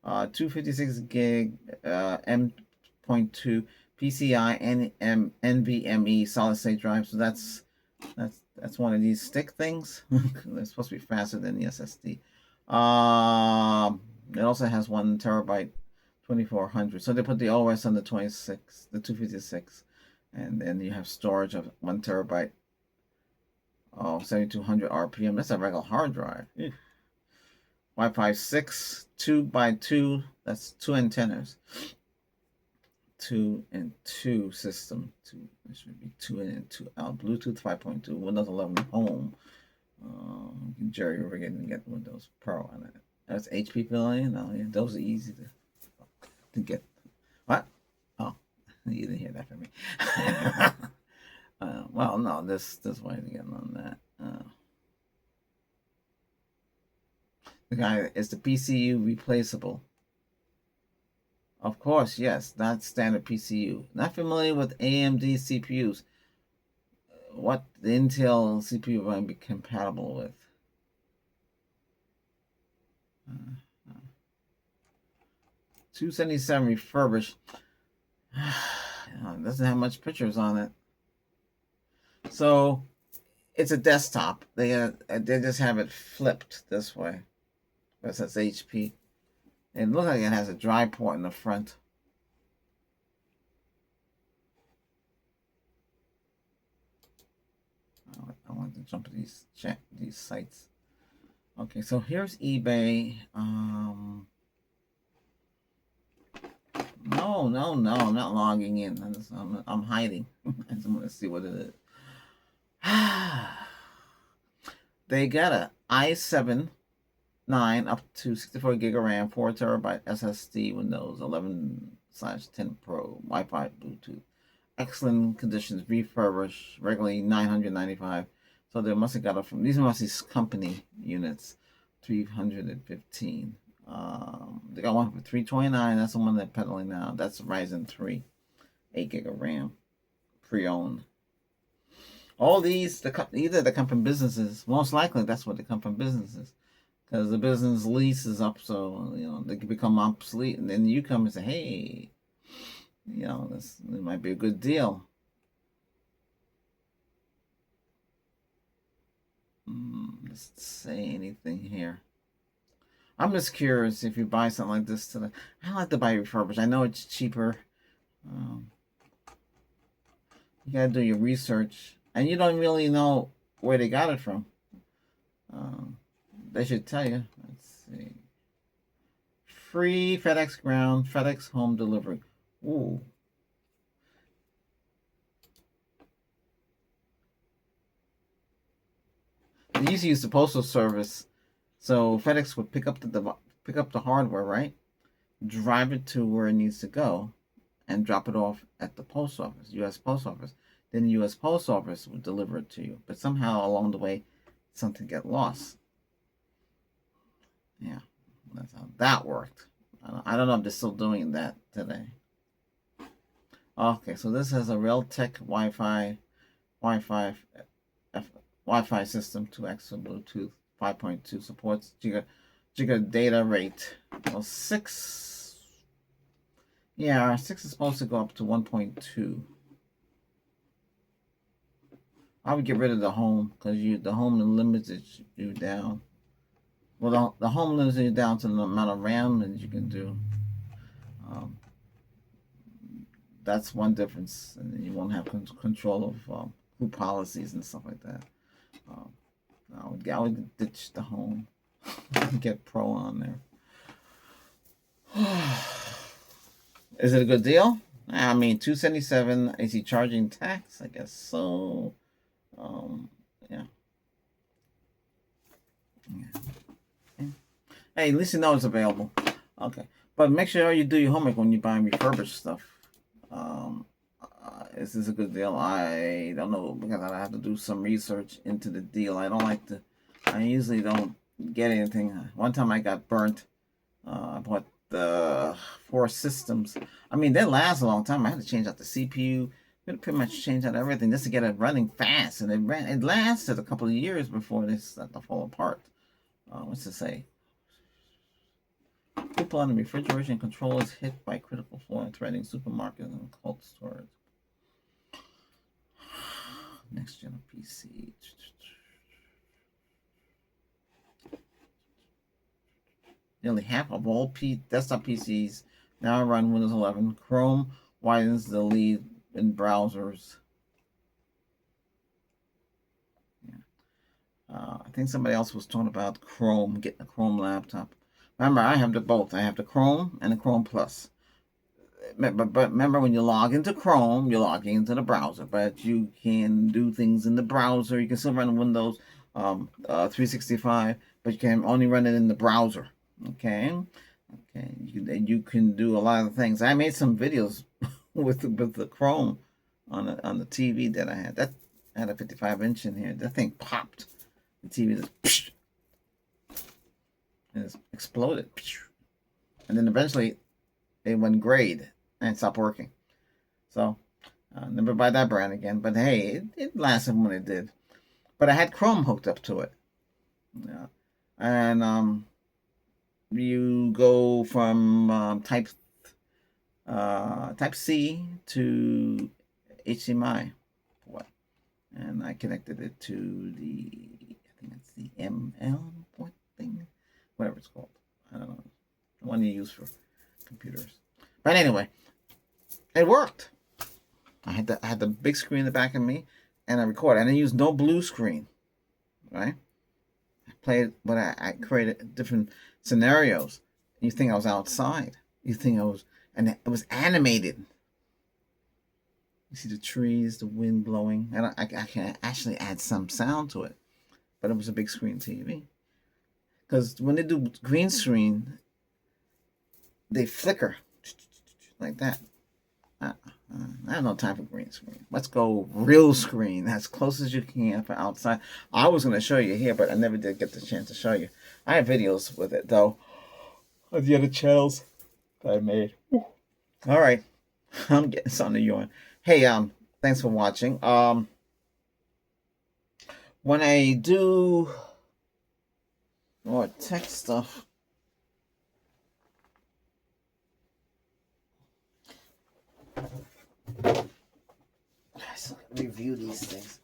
256 gig, M.2 PCI and NVMe solid state drive. So that's one of these stick things. They're supposed to be faster than the SSD. It also has 1 terabyte 2400. So they put the OS on the 26, the 256, and then you have storage of 1 terabyte. Oh, 7200 RPM. That's a regular hard drive. Ew. Wi-Fi 6, 2x2. That's 2 antennas. 2 and 2 system. It should be 2 in and 2 out. Bluetooth 5.2. Windows 11 Home. Jerry rig it and get Windows Pro on it. That's HP Pavilion. No, yeah, those are easy to get. What? Oh, you didn't hear that from me. Well, no, this way to get on that. The guy is the PCU replaceable. Of course, yes, not standard PCU. Not familiar with AMD CPUs. What the Intel CPU might be compatible with. 277 refurbished. It doesn't have much pictures on it. So it's a desktop. They just have it flipped this way. That says HP. It looks like it has a dry port in the front. I want to jump to these sites. Okay, so here's eBay. No, I'm not logging in. I'm hiding. I just want to see what it is. They got a i7 9 up to 64 gig of RAM, 4 terabyte SSD, Windows 11/10 Pro, Wi-Fi, Bluetooth. Excellent conditions, refurbished, regularly $995. So they must have got it from, these must be company units, 315. They got one for 329. That's the one they're peddling now. That's Ryzen 3, 8 gig of RAM, pre-owned. All these, either they come from businesses. Most likely, that's what they come from businesses, because the business lease is up, so they can become obsolete, and then you come and say, "Hey, this it might be a good deal." Let's say anything here. I'm just curious if you buy something like this today. I like to buy refurbished. I know it's cheaper. You gotta do your research, and you don't really know where they got it from. They should tell you. Let's see. Free FedEx Ground, FedEx Home Delivery. Ooh. They used to use the postal service, so FedEx would pick up the hardware, right? Drive it to where it needs to go, and drop it off at the post office, U.S. Post Office. Then the U.S. Post Office would deliver it to you. But somehow along the way, something got lost. Yeah, that's how that worked. I don't know if they're still doing that today. Okay, so this has a Realtek Wi-Fi system, 2x Bluetooth 5.2, supports giga data rate. Well, 6. Yeah, 6 is supposed to go up to 1.2. I would get rid of the home, because the home limits you down. Well, the home limits you down to the amount of RAM that you can do. That's one difference, and you won't have control of who policies and stuff like that. I would ditch the home, get Pro on there. Is it a good deal? I mean, $277 AC charging tax, I guess so. Yeah. Hey, at least you know it's available. Okay, but make sure you do your homework when you buy refurbished stuff. Is this a good deal? I don't know, because I have to do some research into the deal. I usually don't get anything. One time I got burnt. I bought the 4 systems. I mean, they last a long time. I had to change out the CPU, We pretty much changed out everything just to get it running fast, and it lasted a couple of years before they started to fall apart. What's to say? People on the refrigeration controllers hit by critical flaw threatening supermarkets and cold stores. Next gen PC. Nearly half of all desktop PCs now run Windows 11. Chrome widens the lead in browsers. Yeah. I think somebody else was talking about Chrome, getting a Chrome laptop. Remember, I have both. I have the Chrome and the Chrome Plus. But remember, when you log into Chrome, you're logging into the browser. But you can do things in the browser. You can still run Windows 365, but you can only run it in the browser. Okay. You can do a lot of things. I made some videos with the Chrome on the TV that I had. That I had a 55-inch in here. That thing popped. The TV just and it exploded, and then eventually it went grayed and stopped working. So never buy that brand again. But hey, it lasted when it did. But I had Chrome hooked up to it. Yeah. And you go from Type C to HDMI port, and I connected it to the, I think it's the ML port thing, whatever it's called. I don't know, the one you use for computers. But anyway, it worked. I had the big screen in the back of me, and I recorded. And I used no blue screen, right? I played, but I created different scenarios. You think I was outside. You think I was, and it was animated. You see the trees, the wind blowing. And I can actually add some sound to it. But it was a big screen TV. Because when they do green screen, they flicker like that. I have no time for green screen. Let's go real screen, as close as you can for outside. I was going to show you here, but I never did get the chance to show you. I have videos with it, though, of the other channels that I made. All right. I'm getting something to yawn. Hey, thanks for watching. When I do more tech stuff, so review these things.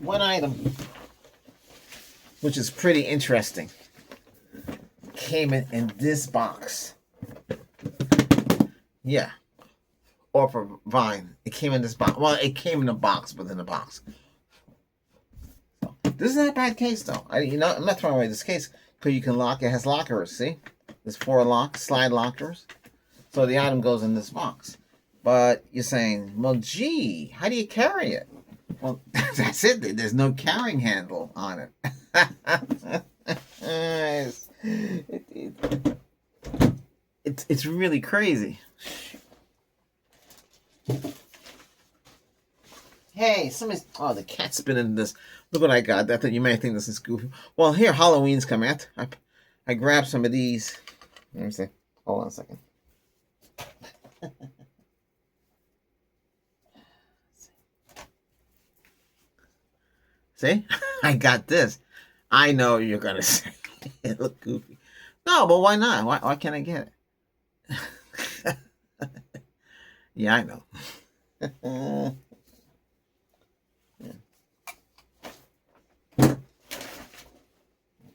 One item, which is pretty interesting, came in this box. Yeah. Or for Vine. It came in this box. Well, it came in a box within a box. So, this isn't a bad case, though. I'm not throwing away this case because you can lock. It has lockers, see? There's 4 slide lockers. So the item goes in this box. But you're saying, well, gee, how do you carry it? Well, that's it. There's no carrying handle on it. It's really crazy. Hey, oh, the cat's been in this. Look what I got. I thought you might think this is goofy. Well, here, Halloween's coming out. I grabbed some of these. Let me see. Hold on a second. See? I got this. I know you're going to say it look goofy. No, but why not? Why can't I get it? Yeah, I know.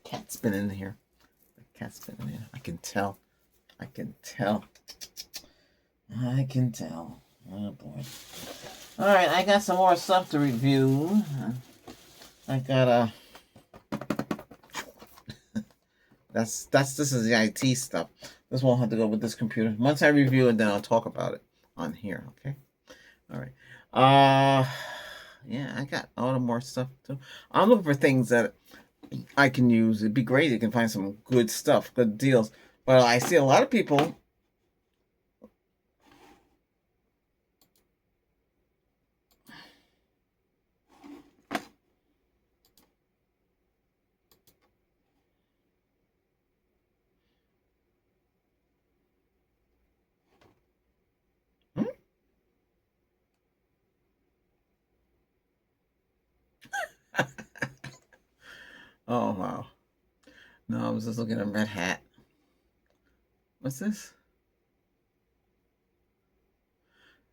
Cat's been in here. The cat's been in here. I can tell. I can tell. Oh boy. Alright, I got some more stuff to review. I got this is the IT stuff. This won't have to go with this computer. Once I review it, then I'll talk about it on here, okay? Alright. Yeah, I got all the more stuff too. I'm looking for things that I can use. It'd be great if you can find some good stuff, good deals. But I see a lot of people Oh, wow. No, I was just looking at Red Hat. What's this?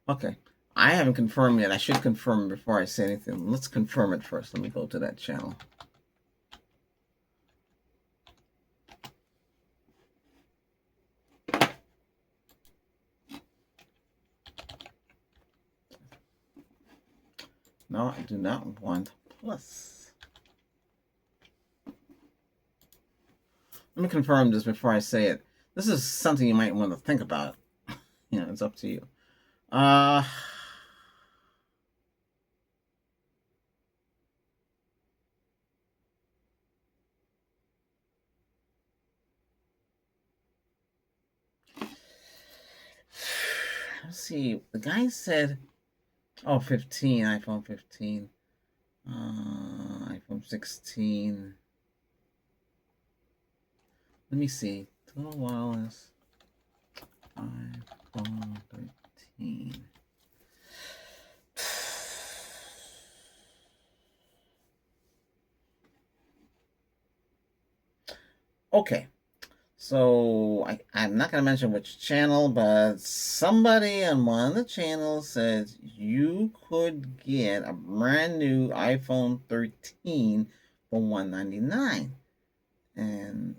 Okay. I haven't confirmed yet. I should confirm before I say anything. Let's confirm it first. Let me go to that channel. No, I do not want plus. Let me confirm this before I say it. This is something you might want to think about. You know, it's up to you. Let's see. The guy said, oh, 15, iPhone 15. iPhone 16. Let me see. Total wireless. iPhone 13. Okay. So I'm not going to mention which channel, but somebody on one of the channels said you could get a brand new iPhone 13 for $199. And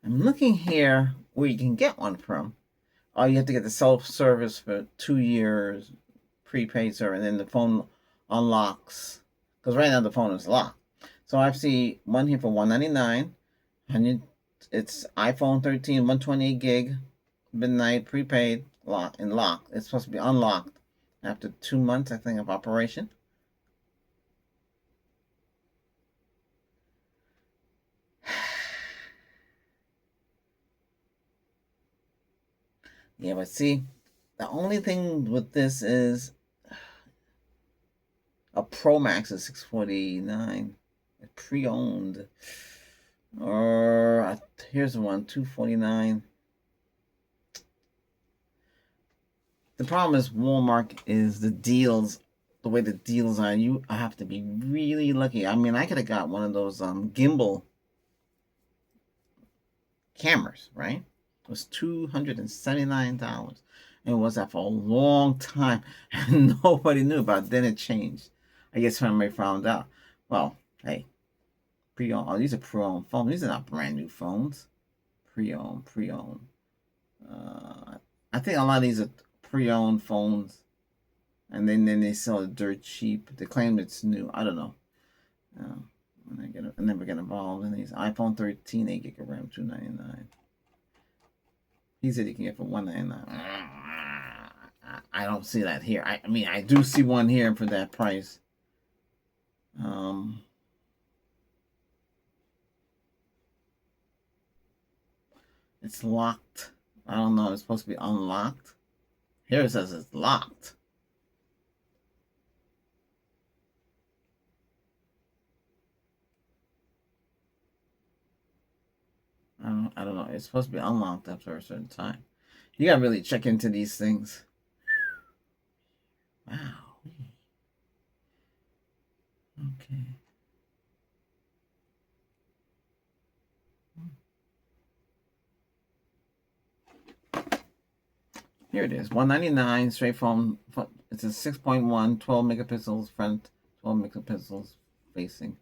I'm looking here where you can get one from. Oh, you have to get the self-service for 2 years, prepaid service, and then the phone unlocks. Because right now the phone is locked. So I see one here for $199. And it's iPhone 13, 128 gig, midnight, prepaid, lock and locked. It's supposed to be unlocked after 2 months, I think, of operation. Yeah, but see, the only thing with this is a Pro Max is $649, pre-owned. Or here's one, $249. The problem is Walmart is the deals, the way the deals are. You have to be really lucky. I mean, I could have got one of those gimbal cameras, right? It was $279. And it was that for a long time, and nobody knew about it. Then it changed. I guess somebody found out. Well, hey, pre-owned. Oh, these are pre-owned phones. These are not brand new phones. Pre-owned. I think a lot of these are pre-owned phones, and then they sell it dirt cheap. They claim it's new. I don't know. I never get involved in these. iPhone 13, 8 gig of RAM, $299. He said he can get for $199. I don't see that here. I mean, I do see one here for that price. It's locked. I don't know. It's supposed to be unlocked. Here it says it's locked. I don't know. It's supposed to be unlocked after a certain time. You gotta really check into these things. Wow. Okay. Here it is, $199 straight phone. It's a 6.1, 12 megapixels front, 12 megapixels facing.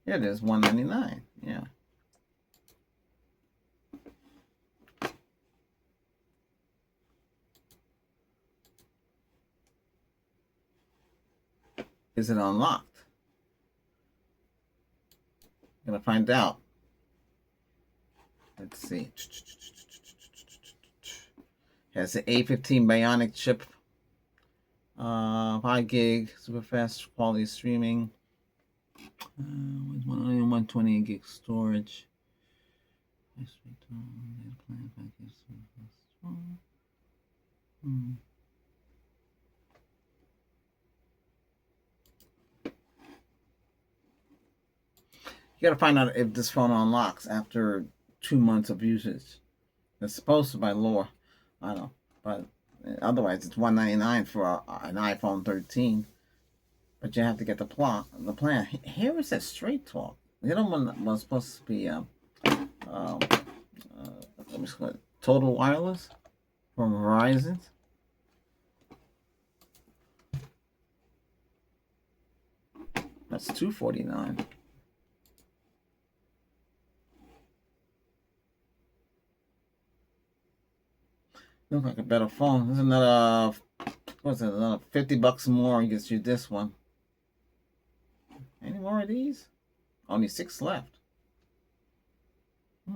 Here it is, $199. Yeah. Is it unlocked? I'm gonna find out. Let's see. Has the A15 Bionic chip. 5 gig, super fast quality streaming. 128 gig storage. You gotta find out if this phone unlocks after 2 months of usage. It's supposed to by law. I don't know. But otherwise, it's $199 for an iPhone 13. but you have to get the plot, the plan. Here it says Straight Talk. The other one was supposed to be let me see, Total Wireless from Verizon. That's $249. Looks like a better phone. There's another, what's it, another $50 more gets you this one. Any more of these? Only 6 left. Yeah,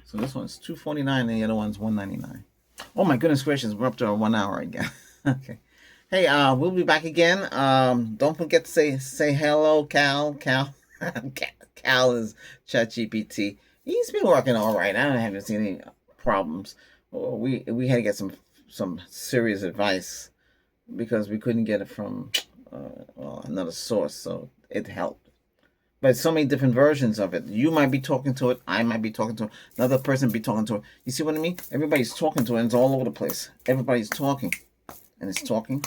so this one's $249 and the other one's $199. Oh my goodness gracious, we're up to 1 hour again. Okay. Hey, we'll be back again. Don't forget to say hello, Cal. Cal is ChatGPT. He's been working all right. I haven't seen any problems. We had to get some serious advice because we couldn't get it from another source, so it helped. But so many different versions of it. You might be talking to it. I might be talking to it. Another person be talking to it. You see what I mean? Everybody's talking to it. And it's all over the place. Everybody's talking. And it's talking.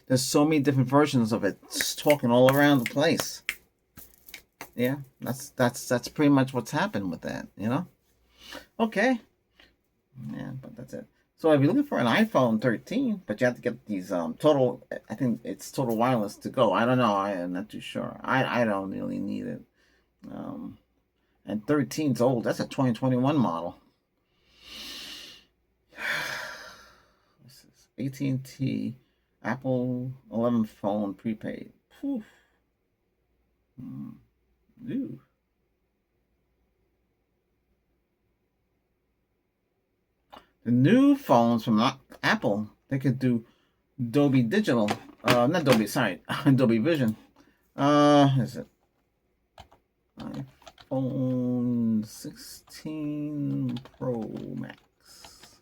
There's so many different versions of it. It's talking all around the place. Yeah, that's pretty much what's happened with that, you know? Okay. Yeah, but that's it. So if you're looking for an iPhone 13, but you have to get these total, I think it's Total Wireless to go. I don't know. I'm not too sure. I don't really need it. And 13's old. That's a 2021 model. This is AT&T Apple 11 phone prepaid. Ooh. The new phones from Apple, they could do Dolby Digital. Not Dolby, sorry, Dolby Vision. Is it iPhone 16 Pro Max?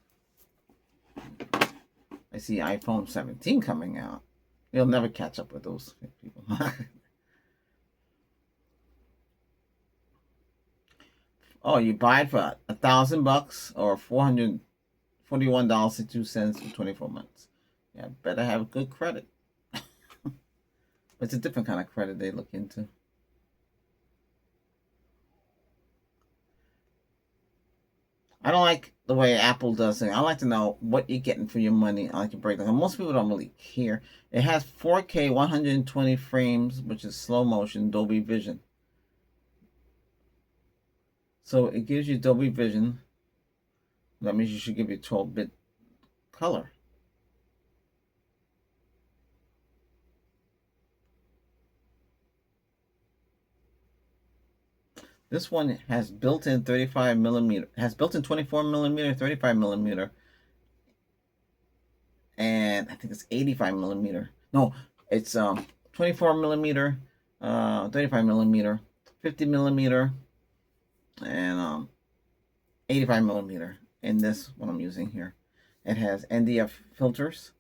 I see iPhone 17 coming out. You'll never catch up with those people. Oh, you buy it for $1,000 or $441.02 for 24 months. Yeah, better have good credit. It's a different kind of credit they look into. I don't like the way Apple does it. I like to know what you're getting for your money. I like to break down. Most people don't really care. It has 4K 120 frames, which is slow motion, Dolby Vision. So it gives you Dolby Vision. That means you should give you 12-bit color. This one has built-in 35 millimeter, has built-in 24 millimeter, 35 millimeter, and I think it's 85 millimeter. No, it's 24 millimeter, 35 millimeter, 50 millimeter, and 85 millimeter. In this one I'm using here, it has NDF filters,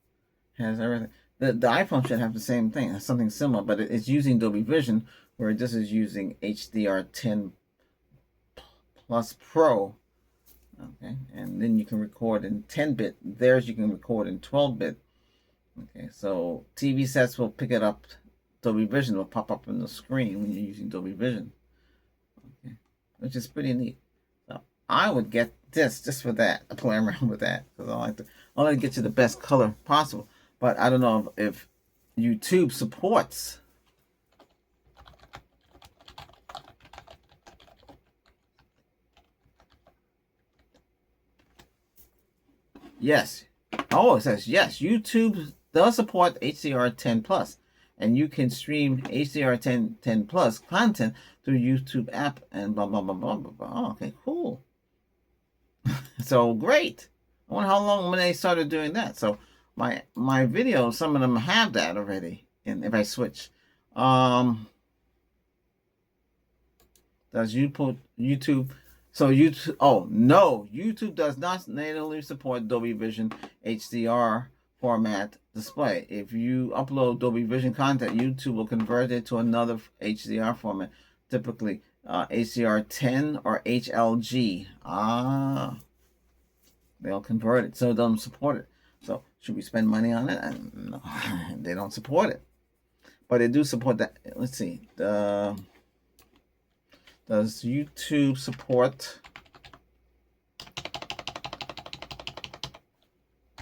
has everything. The iPhone should have the same thing, has something similar, but it's using Dolby Vision, where this is using HDR10 Plus Pro. Okay, and then you can record in 10-bit. Theirs you can record in 12-bit. Okay, so TV sets will pick it up. Dolby Vision will pop up on the screen when you're using Dolby Vision. Okay, which is pretty neat. So I would get this just for that. I play around with that because I like to get you the best color possible. But I don't know if YouTube supports. Yes. Oh, it says yes. YouTube does support HDR10 Plus, and you can stream HDR10 Plus content through YouTube app and blah blah blah blah blah blah. Oh, okay, cool. So great. I wonder how long when they started doing that. So my videos, some of them have that already. And if I switch, does YouTube? So YouTube, oh no, YouTube does not natively support Dolby Vision HDR format display. If you upload Dolby Vision content, YouTube will convert it to another HDR format, typically HDR10 or HLG. They'll convert it, so it doesn't support it. So Should we spend money on it? No, they don't support it. But they do support that. Let's see. Does YouTube support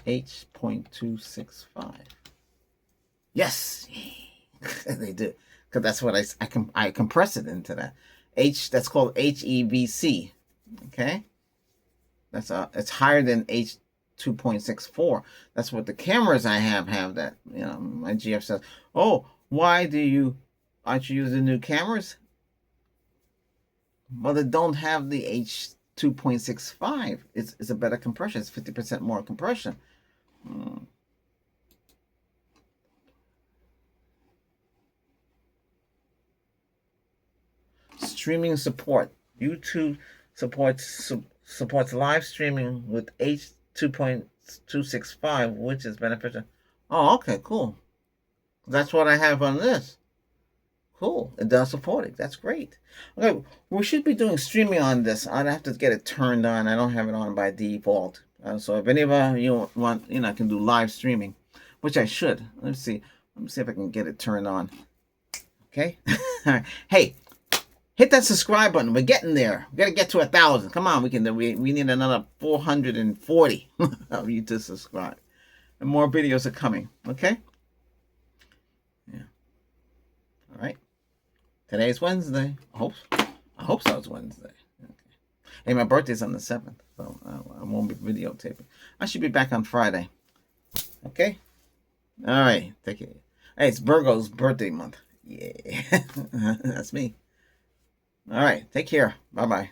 H.265? Yes, they do. Because that's what I compress it into that. That's called HEVC. Okay, it's higher than H.2.64. That's what the cameras I have that. My GF says, oh, why aren't you using new cameras? Well, they don't have the H.2.65. It's a better compression. It's 50% more compression. Streaming support. YouTube supports live streaming with H.2.265, which is beneficial. Oh, okay, cool. That's what I have on this. Cool. It does support it. That's great. Okay, we should be doing streaming on this. I'd have to get it turned on. I don't have it on by default. So if any of you want, I can do live streaming, which I should. Let's see. Let me see if I can get it turned on. Okay. Hey, hit that subscribe button. We're getting there. We got to get to 1,000. Come on, we can. We need another 440 of you to subscribe, and more videos are coming. Okay. Yeah. All right. Today's Wednesday. I hope so. It's Wednesday. Okay. Hey, my birthday's on the 7th, so I won't be videotaping. I should be back on Friday. Okay. All right. Take care. Hey, it's Virgo's birthday month. Yeah, that's me. All right. Take care. Bye-bye.